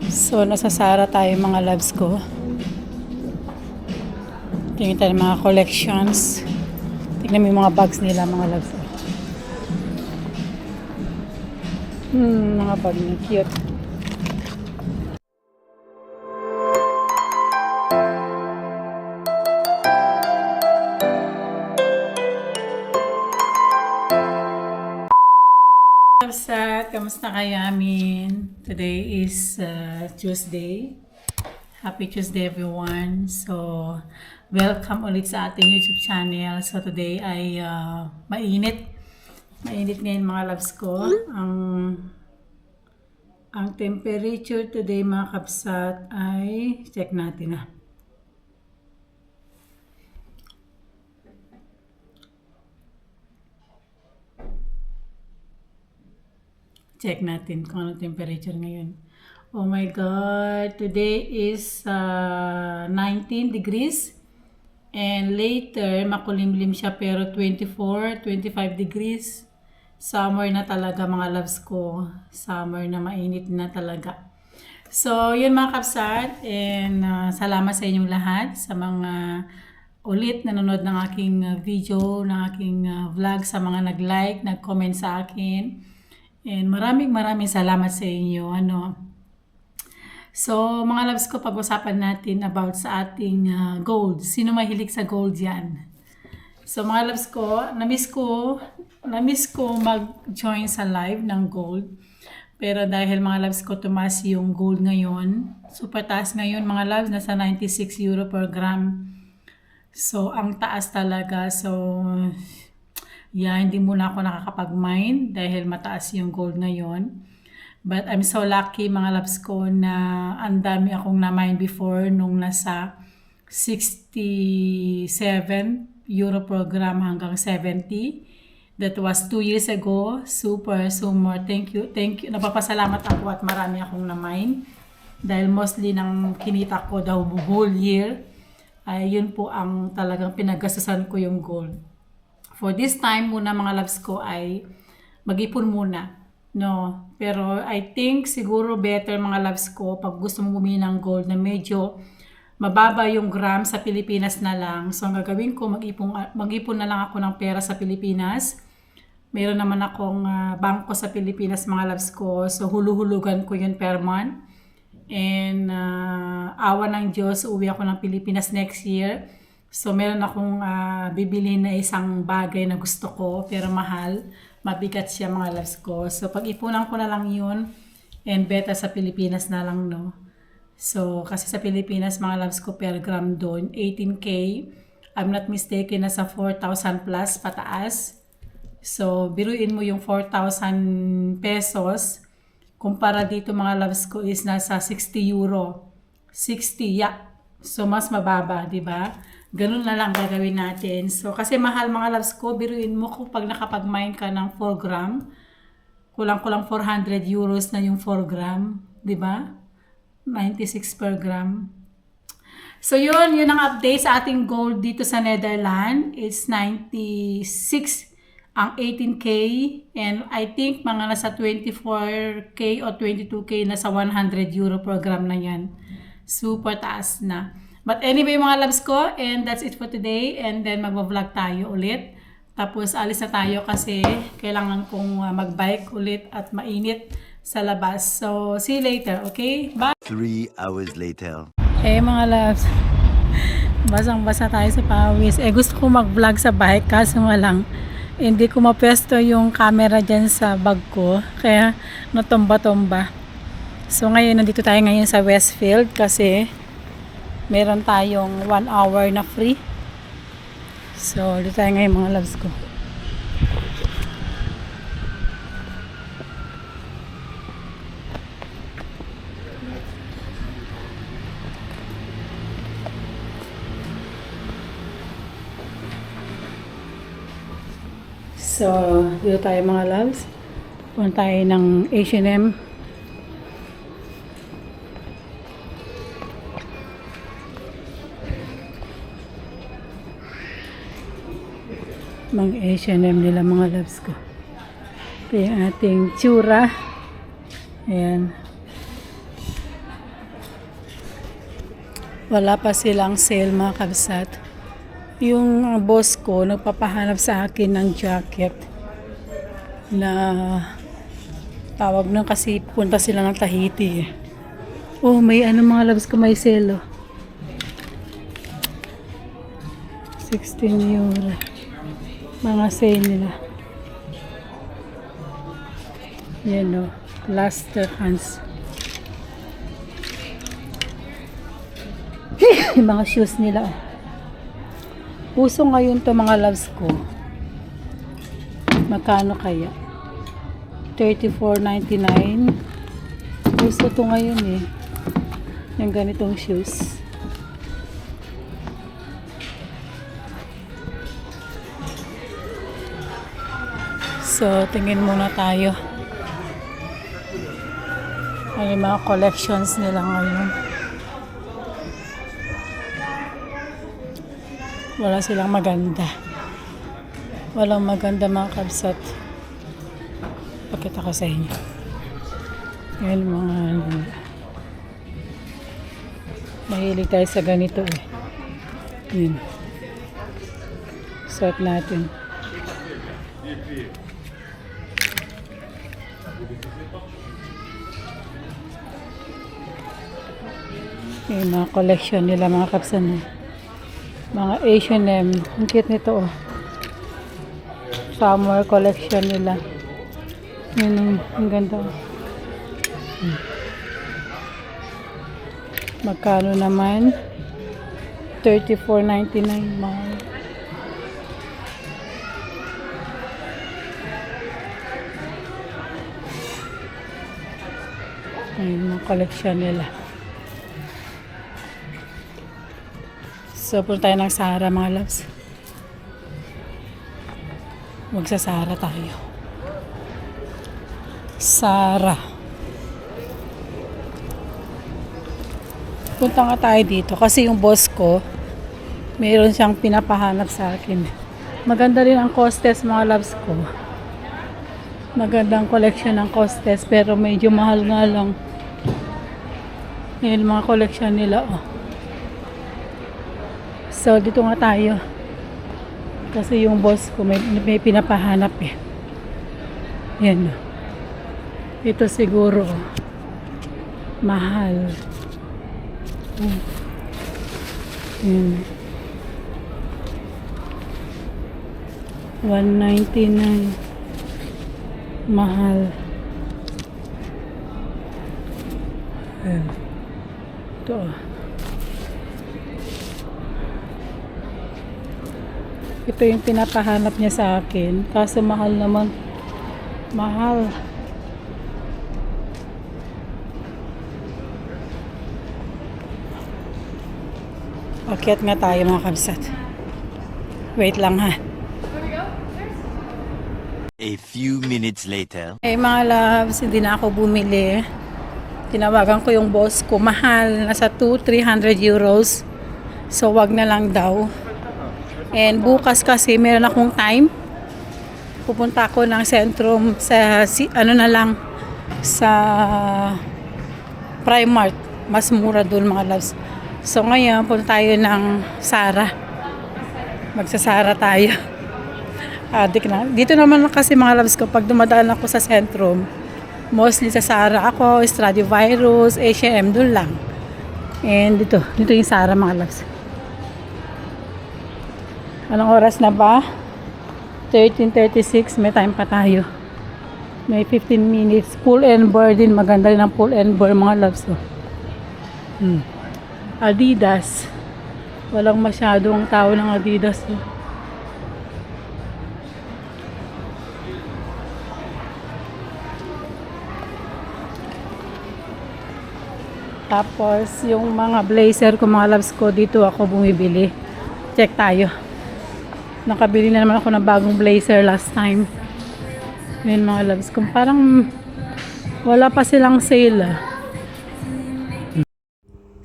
So, nasa Sara tayo mga loves ko. Tingnan tayo ng mga collections. Tingnan mo yung mga bags nila mga loves ko. Mga bag na cute. Kamusta kayo amin? Today is Tuesday. Happy Tuesday everyone. So, welcome ulit sa ating YouTube channel. So, today ay mainit. Mainit ngayon mga loves ko. Ang temperature today mga kapsat ay check natin na. Check natin kung ano temperature ngayon. Oh my God! Today is 19 degrees. And later, makulimlim siya pero 24, 25 degrees. Summer na talaga mga loves ko. Summer na mainit na talaga. So, yun mga kapsat. And salamat sa inyong lahat. Sa mga ulit nanonood ng aking video, ng aking vlog. Sa mga nag-like, nag-comment sa akin. And maraming salamat sa inyo. So, mga loves ko, pag-usapan natin about sa ating gold. Sino mahilig sa gold yan? So, mga loves ko, na-miss ko mag-join sa live ng gold. Pero dahil mga loves ko, tumaas yung gold ngayon. Super taas ngayon, mga loves, nasa 96 euro per gram. So, ang taas talaga. So, hindi muna ako nakakapag-mine dahil mataas yung gold ngayon. But I'm so lucky mga loves ko na ang dami akong na-mine before nung nasa 67 euro per gram hanggang 70. That was 2 years ago. Super. Thank you. Napapasalamat ako at marami akong na-mine. Dahil mostly ng kinita ko the whole year, ay yun po ang talagang pinaggastusan ko yung gold. For this time muna mga loves ko ay mag-ipon muna. No, pero I think siguro better mga loves ko pag gusto mo bumili ng gold na medyo mababa yung gram sa Pilipinas na lang. So ang gagawin ko, mag-ipon na lang ako ng pera sa Pilipinas. Meron naman akong bangko sa Pilipinas mga loves ko. So hulu-hulugan ko yun per month. And awa ng Diyos, uwi ako ng Pilipinas next year. So, meron akong bibilhin na isang bagay na gusto ko, pero mahal. Mabigat siya mga loves ko. So, pag-ipunan ko na lang yun, and beta sa Pilipinas na lang, no? So, kasi sa Pilipinas, mga loves ko, per gram doon, 18K. I'm not mistaken, nasa 4,000 plus pataas. So, biruin mo yung 4,000 pesos. Kumpara dito, mga loves ko, is nasa 60 euro. 60, yeah. So, mas mababa, di ba? Ganun na lang gagawin natin. So, kasi mahal mga loves ko, biruin mo kung pag nakapag-mine ka ng 4 gram, kulang-kulang 400 euros na yung 4 gram, di ba? 96 per gram. So, yun ang update sa ating gold dito sa Netherlands. It's 96 ang 18K, and I think mga nasa 24K o 22K na sa 100 euro per gram na yan. Super taas na. But anyway mga loves ko, and that's it for today. And then mag-vlog tayo ulit. Tapos alis na tayo kasi kailangan kong mag-bike ulit at mainit sa labas. So see you later, okay? Bye! 3 hours later. Hey mga loves, basang-basa tayo sa pawis. Gusto ko mag-vlog sa bike kaso nga lang hindi ko mapwesto yung camera dyan sa bag ko. Kaya natomba-tomba. So ngayon nandito tayo ngayon sa Westfield kasi meron tayong 1 hour na free. So, dito tayo ngayon mga loves ko. So, dito tayo mga loves. Punta tayo ng H&M. Mga H&M nila mga loves ko. Ito yung ating tsura. Ayan. Wala pa silang sale mga kabsat. Yung boss ko nagpapahanap sa akin ng jacket na tawag na kasi punta sila ng Tahiti. Oh, may ano mga labs ko, may sale. 16 euro. Mga sale nila. Yan o. Luster hands. Yung mga shoes nila. Uso ngayon to mga loves ko. Magkano kaya? $34.99. Uso to ngayon eh. Yung ganitong shoes. So, tingin muna tayo. Ano yung mga collections nila ngayon. Wala silang maganda. Walang maganda mga kabsat. Pakita ko sa inyo. Yan mga ano. Mahilig tayo sa ganito eh. Yan. Suot natin. Yung mga collection nila mga kapsan. Mga H&M. Ang cute nito oh. Summer collection nila. Yun ang ganda oh. Magkano naman? $34.99 mahal. Ayun ang collection nila. So, punta tayo ng Sara mga loves. Magsasara tayo. Sara. Punta nga tayo dito kasi yung boss ko, mayroon siyang pinapahanap sa akin. Maganda rin ang Costes mga loves ko. Magandang collection ng Costes pero medyo mahal nga lang. Ngayon mga collection nila oh. So, dito nga tayo. Kasi yung boss ko may pinapahanap eh. Yan. Ito siguro. Mahal. Yan. $199. Mahal. Yan. Ito ah. Ito yung pinapahanap niya sa akin. Kaso mahal naman. Mahal. Akyat nga tayo mga kabsat. Wait lang ha. A few minutes later. Eh mga loves, hindi na ako bumili. Tinawagan ko yung boss ko. Mahal. Nasa 200-300 euros. So wag na lang daw. And bukas kasi meron akong time. Pupunta ako ng Centrum sa ano na lang sa Primark. Mas mura doon mga loves. So ngayon punta tayo ng Sara. Magsasara tayo. Adik na. Dito naman kasi mga loves ko pag dumadaan ako sa Centrum, mostly sa Sara ako, Stradivarius, H&M doon lang. And dito yung Sara mga loves. Anong oras na ba? 13:36. May time pa tayo. May 15 minutes. Pull and Bear din. Maganda rin ang Pull and Bear mga loves. Adidas. Walang masyadong tao ng Adidas. Tapos yung mga blazer ko mga loves ko dito ako bumibili. Check tayo. Nakabili na naman ako ng bagong blazer last time. Yun mga loves ko. Parang wala pa silang sale.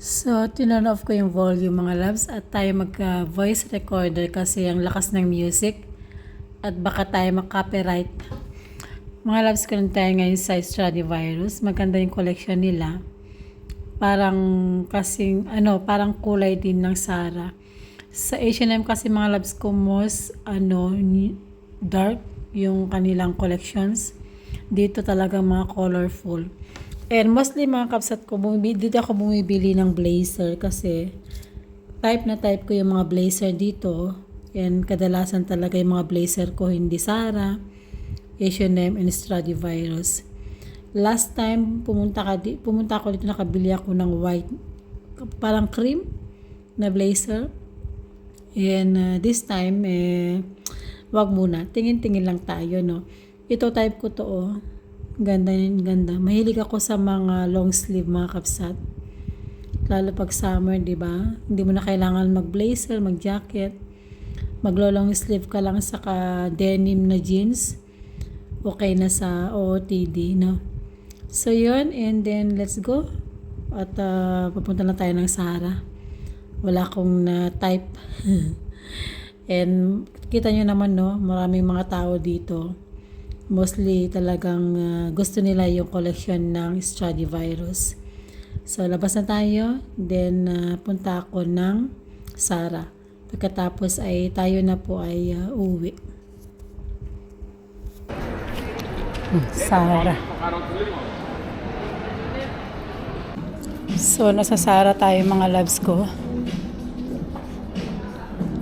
So, tinurn off ko yung volume mga loves at tayo magka-voice recorder kasi ang lakas ng music at baka tayo mag-copyright. Mga loves ko tayo ngayon sa Stradivarius. Maganda yung collection nila. parang kasing, parang kulay din ng Zara. Sa H&M kasi mga loves ko, most, dark yung kanilang collections. Dito talaga mga colorful. And mostly mga kapsat ko, dito ako bumibili ng blazer kasi type na type ko yung mga blazer dito. And kadalasan talaga yung mga blazer ko hindi Zara, H&M, and Stradivarius. Last time pumunta ako dito, nakabili ako ng white, parang cream na blazer. And this time, wag muna. Tingin-tingin lang tayo, no? Ito type ko to, oh. Ganda. Mahilig ako sa mga long sleeve, mga kapsat. Lalo pag summer, di ba? Hindi mo na kailangan mag-blazer, mag-jacket. Maglo-long sleeve ka lang sa denim na jeans. Okay na sa OOTD, no? So, yun. And then, let's go. At papunta na tayo ng Zara. Wala akong na-type. And kita nyo naman, no, maraming mga tao dito. Mostly talagang gusto nila yung collection ng Stradivarius. So, labas na tayo. Then, punta ako ng Zara. Pagkatapos ay tayo na po ay uwi. Zara. So, nasa Zara tayo mga loves ko.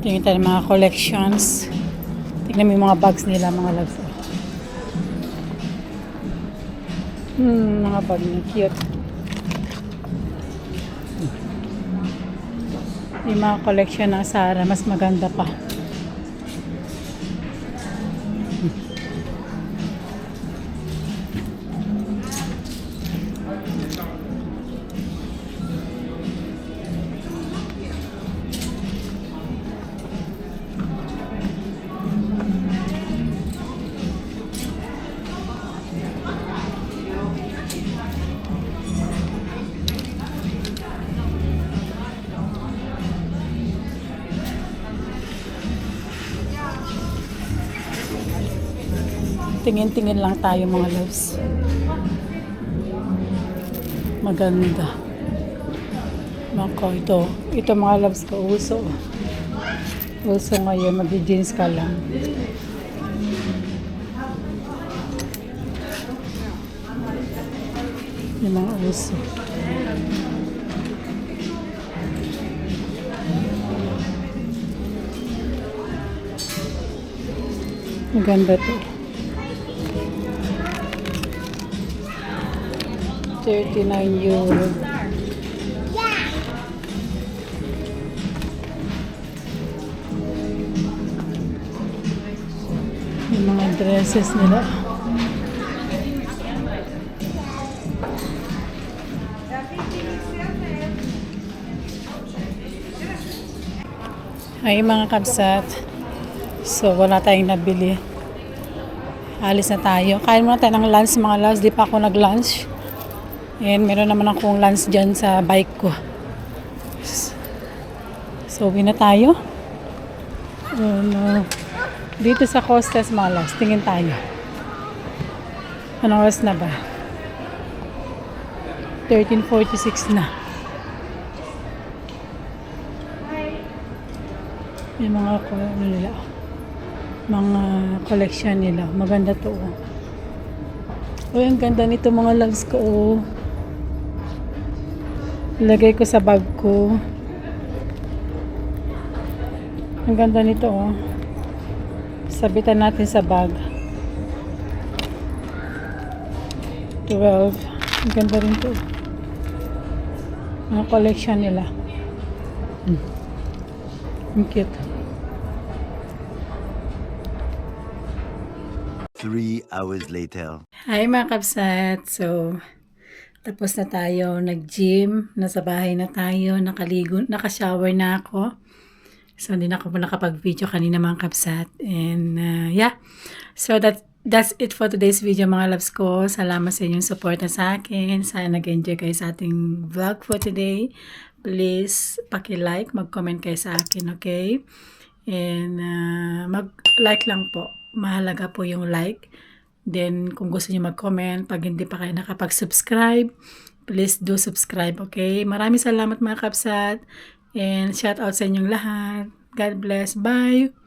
Tingnan tayo ng mga collections. Tingnan mo yung mga bags nila, mga loves. Mga bag na cute. Yung mga collection ng Zara, mas maganda pa. Tingin-tingin lang tayo mga loves. Maganda. Mako, ito mga loves ko, uso. Uso ngayon, mag-jeans ka lang. Yung mga uso. Maganda to. 39 euro. Yung mga dresses nila. Ay mga kabsat. So wala tayong nabili. Alis na tayo. Kain muna tayo ng lunch mga loves. Di pa ako nag-lunch. And meron naman akong lunch dyan sa bike ko. So, uwi na tayo. Dito sa Costas Malas, tingin tayo. Anong oras na ba? 13:46 na. Yung mga mga collection nila. Maganda to. Oh, ang ganda nito mga loves ko. Oh. Ilagay ko sa bag ko. Ang ganda nito, oh. Sabitan natin sa bag. 12. Ang ganda rin to. Mga collection nila. Ang cute. 3 hours later. Hi mga kapsat. So, tapos na tayo, nag-gym, nasa bahay na tayo, nakaligo, naka-shower na ako. So, hindi na ako nakapag-video kanina mga kapsat. And, yeah. So, that's it for today's video mga loves ko. Salamat sa inyong support na sa akin. Sana nag-enjoy kayo sa ating vlog for today. Please, paki-like, mag-comment kayo sa akin, okay? And, mag-like lang po. Mahalaga po yung like. Then, kung gusto niyo mag-comment, pag hindi pa kayo nakapag-subscribe, please do subscribe, okay? Maraming salamat mga kapsat and shout out sa inyong lahat. God bless. Bye!